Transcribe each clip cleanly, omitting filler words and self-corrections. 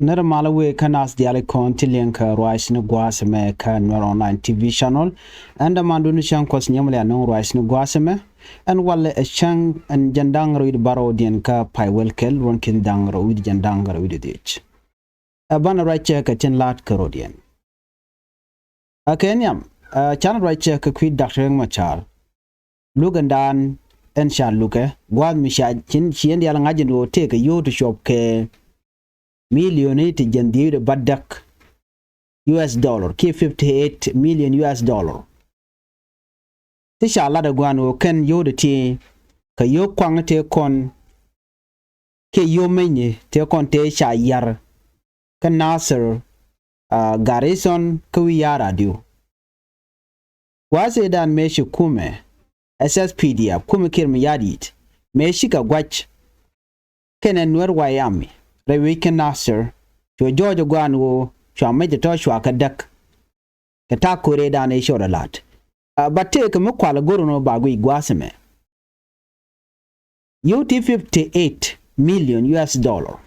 Nere malawi kanas diale konti lenka ruais ni gwaseme ka Nuer online TV channel anda mandunu shan kos nyamle anon ruais ni gwaseme en wale e chang en jandangro id baro dien ka pai welkel ronkin dangro id jandangro id dich abana raiche ka chen lat karodien akenyam channel raiche ka kwid Dr. Machar lugandan en sha luke gwad mi sha chin chien diale ngajin wo take yo to shop ke million ti jandire badak US dollar ki 58 million US dollar tisha la da gwano ken yoda ti ka yo kwang te kon ke yo menye te kon te sha yar kan Nasser garrison ka wi yara dio wase dan me shi kume SSPDF kume kirmi yadit me shi ka gwach kenen Nuer wayami we can Nasser to George Guanwo shall make the Toshua Kadak Katakure down a short a lot. But take a Mukwala Gorono Bagui Guaseme. UT 58 million US dollar.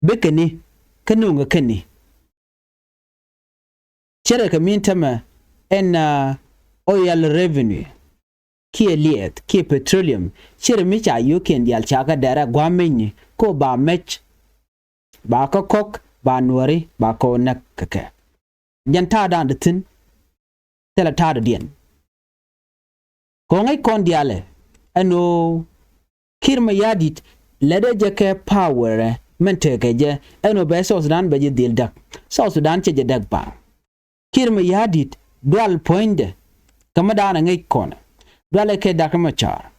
Bikini Kanunga Kenny. Cheraka Mintama and oil revenue. Ki liet, ki petroleum. Cheramicha you can the Alchaka Dara Guamini, ko ba match. Ba akɔk ba nuääri ba ko nak kake janta dan de tin tela ta de dien ko ngai kon diale ano kirma yadit lede jeke power mente keje ano be so Sudan be dil dak so Sudan che je dak ba kirma yadit dual point kama dana ngai kon dual ke dak Machar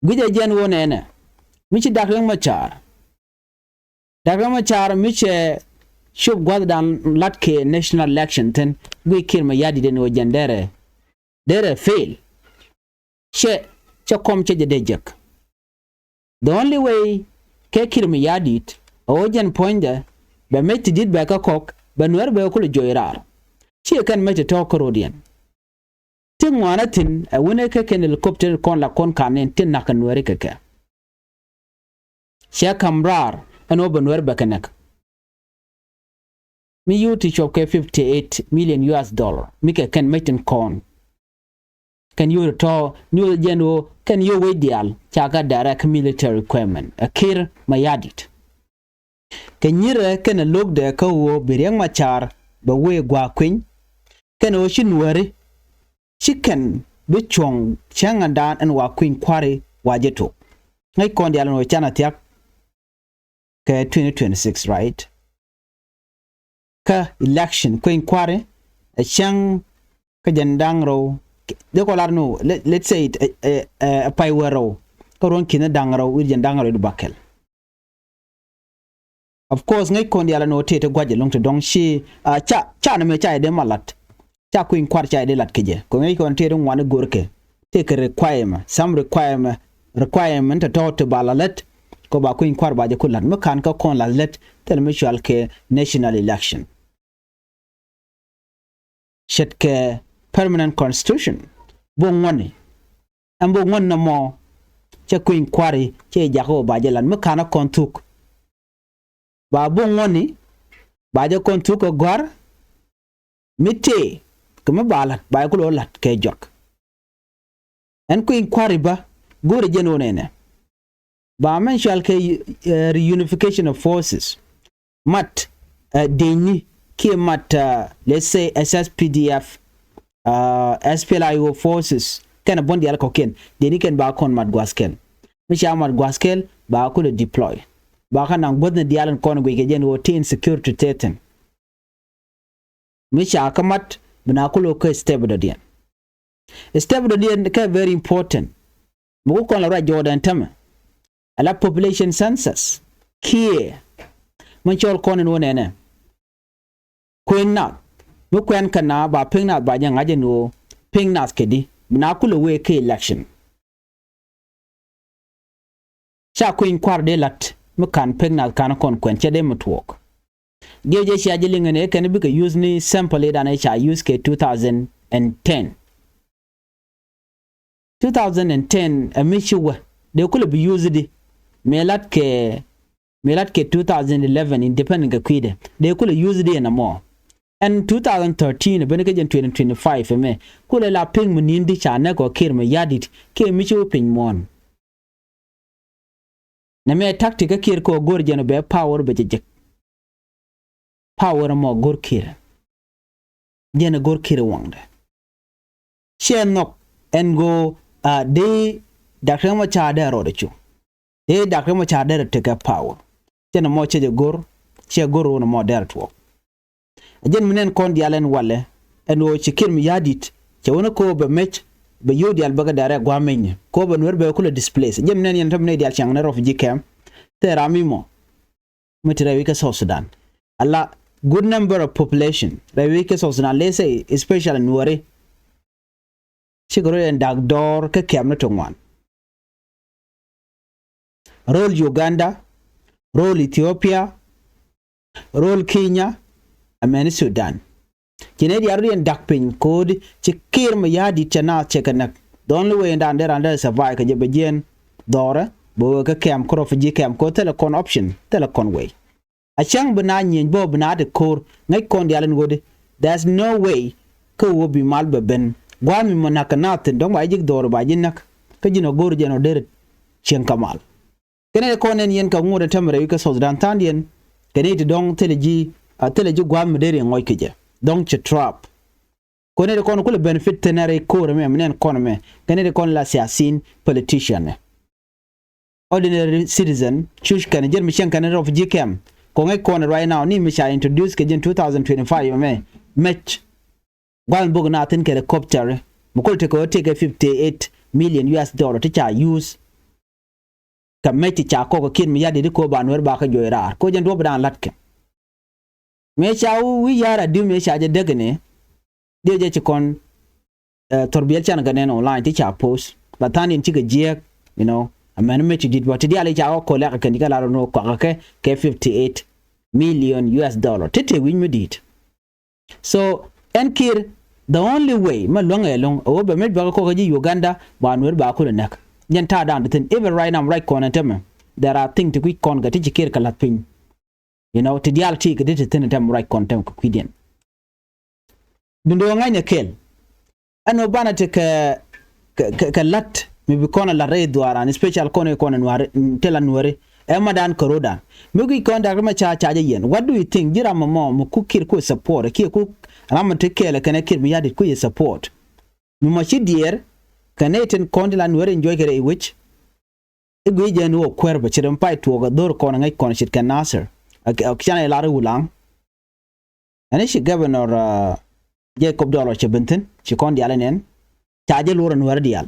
guje jen wonene michi dak Machar Dr. Machar miche shub gwadan latke national election ten gui kirma yadi den wo jandere dere fail che kom che dejek the only way ke kirma yadi it ojen poinde be meti dit be akɔk be Nuer be ko joirar che kan meti to korodian tin wana tin a wone ke ken helicopter kon la kon kanen tin na kan Nuer keke che kamrar ano Nuer bakanak mi yuti chop ke 58 million US dollar mi ke ken metin kon can you to new general can you wait dial chaga direct military requirement akir mayadit can yire ken log de ko wo Bireng Machar ba we gwa kwin ken o shinwari chicken bichong changandan en wa kwin kware wajeto ngai kon dial no chana tiak ke 2026 right ka election ko inquiry a chang ka jandangro de ko larno let's say it a paywero ko ron kina dangro wi jandangro du bakel of course ngai ko ndiala no tete gwaje long to dong shi cha na me cha de malat cha ko inquiry cha de lat keje ko ngai ko tete ngwana gorke take requirement some requirement to balalet ko ba ko inquiry ba je kulan makan ka kon la let tel mutual ke national election shet ke permanent constitution bo ngoni ambo ngon na mo che ko inquiry che ja ko ba je lan makan kon tuk ba bo ngoni ba je kon tuk gor mite kuma balat ba ko lat ke jok en ko inquiry ba gore jeno nene ba men shall ke reunification of forces mat deni ki mat let's say SSPDF SPLIO forces kana bondi al koken deni ken ba kon mat gwaskel mi sha mat gwaskel ba ko deploy ba kana godna dialan kon go ke jen wo tin security teten mi sha kamat bina ko ko stable do dien ka very important mo ko la ra Jordan tama ala population census kie manchol konen wonene kwenna mo kwen kana ba pingna ba nyanga je no pingna skedi na kula we ke election cha kwen kwar de lat mo kan pingna kan kon kwen che de mutwok geje shi ajilinga ne kan bi ka use ni sample da na cha use ke 2010 amishiwa de kula bi use di melat ke Milat ke 2011 independent ka kwide. De kule use de na mo. And 2013 beneke jen 2025 me kule la ping munindi chane ko kir me yadit ke michu ping mon. Na me tactic kir ko gor jen be power be jek. Power mo gor kir. Jen gor kir wangde. She nok and go de Dr. Machada rodechu. De Dr. Machada take power. Jen mo che gor no mo der to. Ajen minen kon dialen wale en wo chikir mi yadit che wono ko be mech be yodi al baga dare gwa menye ko be Nuer be ko displace jem nen yen tamne dial chang na rof jikem te ramimo metira wika South Sudan alla good number of population be wika South Sudan let's say especially Nuer chigoro en dagdor ke kem na tongwan role Uganda role Ethiopia role Kenya ameni Sudan kine di arien dakpin code chikir ma yadi chana chekanak the only way under survive ka jebejen dora bo ka kem krof ji kem ko telecom option telecom way achang bana nyen bo bana de kor ngai kon dialen gode there's no way ko wo bi mal beben gwami monaka nat dong ba jik dor ba jinak ka jino gor jeno der chen kamal kene konen yen ka ngure tamre ka Sudan tandien kene ti dong teleji gwam dere ngoy keje donc che trap kone de kon ko le benefit tenere ko me menen kon me kene de kon la siasin politician ordinary citizen chush kan jer mission kan of gkem ko ngai kon right now ni mi sha introduce ke in 2025 me match gwal bug na tin ke helicopter mo ko te ko take 58 million US dollar to cha use ka meti cha ko kin mi yadi ko ba Nuer ba ka joira ko jen do ba latke me chau wi yara du me chaje degne de je chikon torbiel chan ganen online ti cha post batani nti je you know amen me ti dit what dia le cha ko le ka ndika la no ko ke 58 million US dollar tete wi mi dit so enkir the only way ma longa long o be me ba ko ji Uganda ba Nuer ba ko nak nyen ta dan tin even right now right corner tem there are things to quick con ga ti kir kala pin you know to dial ti ke dit tin tem right content ko kwidien dundo ngai ne kel ano bana te ka lat mi bi kona la re duara ni special kona Nuer tela Nuer e madan koroda mi gi konda ma cha yen what do you think jira mama mu kukir ko support ki ku ram te kel kana kir mi yadi ku support mi ma chi dier kaneten kondila Nuer enjoy kere which igi jen wo kwerba chiram pai to ga dor kona ngai kona shit kan nasser akshana la rulang ani shi governor Jacob Dollar Chebenten shi kondi alanen chaje lura Nuer dial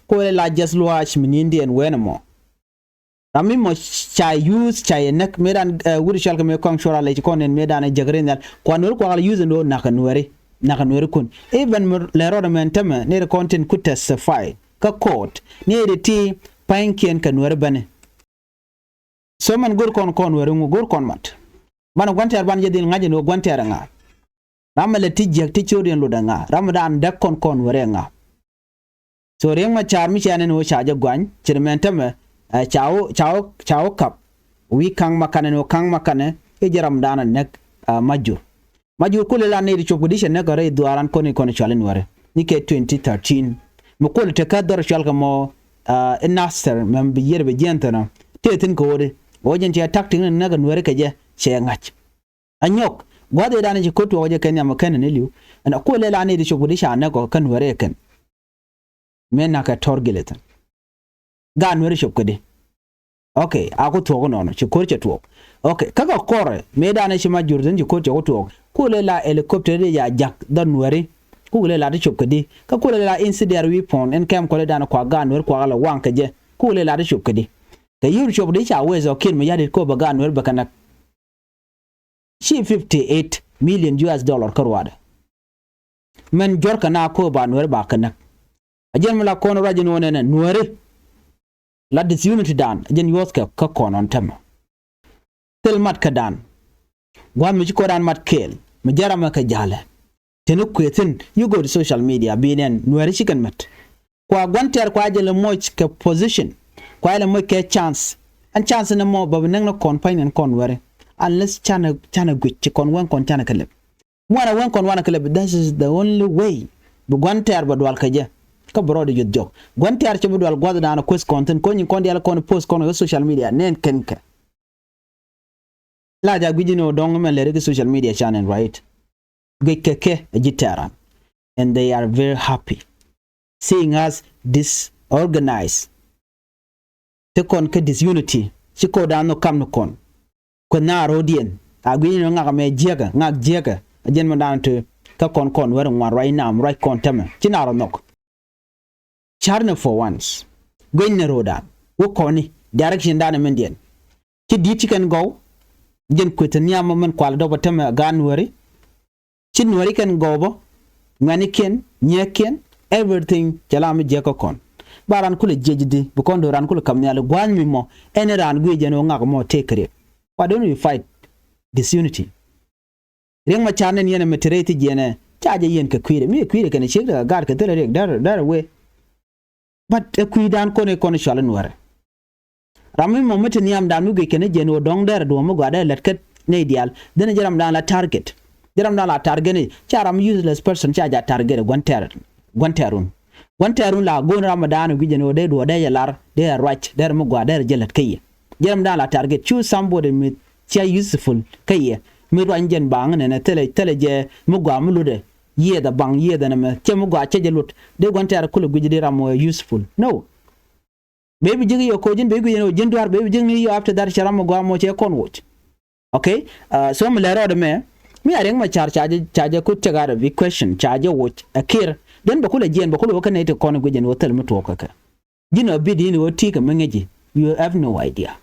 ko la just watch minindi en wenamo rami mo chai use chai nek medan wuri shalka me kong shora le konen medan jagrenal ko Nuer ko ala use no naka Nuer kun even le roda mentema ne content could testify ka court ne de ti pankien ka Nuer bane so man gor kon Nuer ngu gor kon mat bana gwante ban jedin ngaje no gwante nga ramale tijje ti chodien lo danga ramadan dak kon Nuer nga so reng ma char mi chane no chaje gwan chirmentema chao kap wi kang makane no kang makane e jaram dana nek majur kule la ne chop godisha ne gare duaran koni chalen Nuer ni ke 2013 mo kole te ka dor chalka mo naster mem bi yerbe jentana tetin ko wode wojen ti tactic ne ga Nuer ke je che ngach anyok gwade dana ji kotu woje kenya makane ne liu ana kole la ne chop godisha ne ko kan Nuer ken men ka torgiletan ga Nuer chop kode okay ako to no chi korche to okay kaga kore me dana shi majur zan ji korche to kule la helicopter ya jak dan Nuer kule la de chop kede ka kule la incendiary weapon en kam kole dana kwa ga Nuer kwa la wanka je kule la de chop kede ka yur chop de cha wezo kin me yadi ko ba ga Nuer bakana shi 58 million US dollar karwada men jorka na ko ba Nuer ba kana ajen mala kono rajin wonene Nuer la disunity dan ajen yoska ka konon tem tel mat ka dan gwa mi ko dan mat kel mi jarama ka jale tenu kwetin you go to social media binen Nuer chicken mat kwa gwanter kwa jele moch ka position kwa ile moch ka chance and chance no more but no confine and conwere unless chana gwich kon wan kon chana kalib mwana wan kon wana kalib. This is the only way bu gwanter badwal kaje ka brode jot jok gwanter ci badwal gwada na quest content ko nyi kon dial kon post kon social media nen kenka la ja gwijino dong men le social media channel right gwekeke jitaran and they are very happy seeing us disorganized te kon ke disunity ci ko da no kam no kon ko na rodien agwino nga me jega nga jega ajen mandan to ka kon wer ngwa right now right kon teme ci na ro nok charne for once gwenne roda wo koni direction da na mendien ci di ci kan go jen kweten nyama men kwal do batame gan wari ci wari kan go bo ngani ken nyeken everything jalami je ko kon baran kule jejidi bu kon do ran kule kam nyale gwan mi mo ene ran gwe jeno ngak mo tekre why don't we fight disunity ring ma chanen yene metereti jene chaje yen ka kwire mi kwire kan shegda gar ka tele rek dar we but kwidan kone shalan ware rami mo mete niam dan muge kene jeno dong der do mo gada letket ne dial dene jaram dan la target ne charam useless person chaja target gwanterun la gon ramadan gu jeno de do de yalar de right der mo gada jelet kaye jaram dan la target choose somebody with cha useful kaye mi ranjen bang ne tele je mo gwa mulude ye da bang ye da na che mo gwa che jelut de gwanter kulu gu jidi ram useful no baby jigi yo kojin baby you know jindwar baby jigi yo after that charam go mo che kon watch okay so me lero de me areng ma charge ku tegara vi question charge watch akir den ba kula jen ba kula kana ite kon go jen wotel muto kaka jino bidi ni woti ka mengeji you have no idea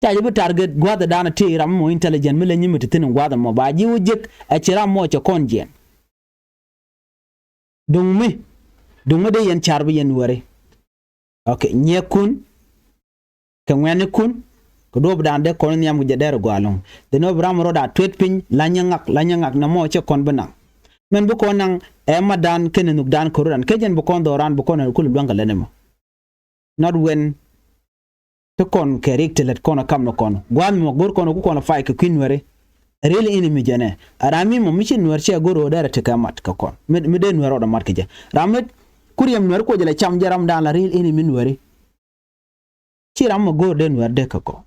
charge bu target gwada dana ti ram mo intelligent me lenyi mutitin gwada mo ba ji wujik a chiram mo che kon jen dungme de yen charbi yen wore okay nyekun kengwene kun ko do bdan de kon nyam guje der gwalong de no bram roda twet pin lanyangak na mo che kon bana men bu ko nang e madan kenenuk dan koran kejen bu kon doran bu kon kul dwanga lenemo not when to kon character let kon kam no kon gwam mo gor kon ku kon fay ke kinwere really enemy jene arami mo mishin wer che goro der te kamat ka kon me den wer roda mat keje ramet kuriyam wer ko jele cham jaram dan la real enemy nwere ci ram mo gor den wer de ka ko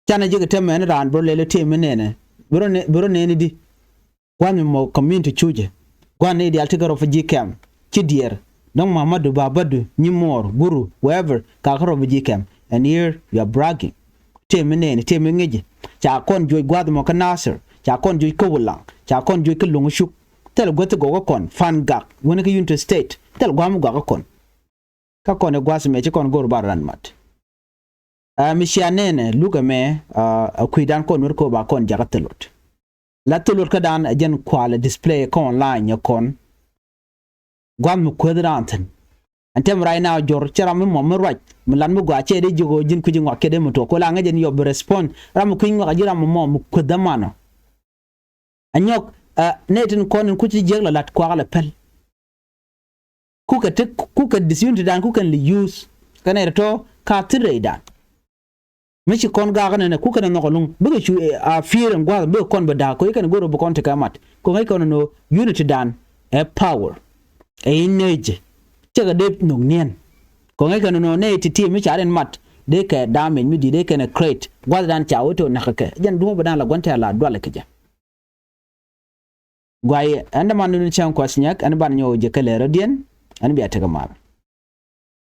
chana jige temme en ran bro lele teme nene bro nene di kwani mo community chuje kwani di altigaro fa jikam ci dier don Muhammadu Babadu Nyimor Guru wherever ka karo fa jikam and here you are bragging teme nene teme ngeje cha kon joy gwad mo ka Nasir cha kon joy ko wulang cha kon joy ko lungushuk tel gote go kon fan gak wona ka unit state tel gwamu go kon ka kon e gwas me ci kon gor baran mat mishanene luga me kuidan kon wer ko ba kon jagatelot la telot ka dan ajen kwala display ko online ya kon gwam kwadranten antem right now jor charam mo mo raj mulan mu gwa che de jigo jin ku jingo kede mo to ko la ngajen yob respond ram ku ngo ajira mo kwadamano anyok netin kon ku ci jegla lat kwala pel ku ka disunti dan ku kan li use kanere to ka tire dan michi kon ga ne ku kan no kolung buga chu a fear ngwa be kon be da ko kan goro bu kon te kamat ko ngai kon no unity dan a power a energy chega de no nien ko ngai kan no ne ti mi charen mat de ka damage mi di de kan crate gwa dan cha auto na ka jan du ba dan la gonta la dole ka ja gwaye anda manu ni chan kwasnyak an ban nyo je kale radien an biya ta gamar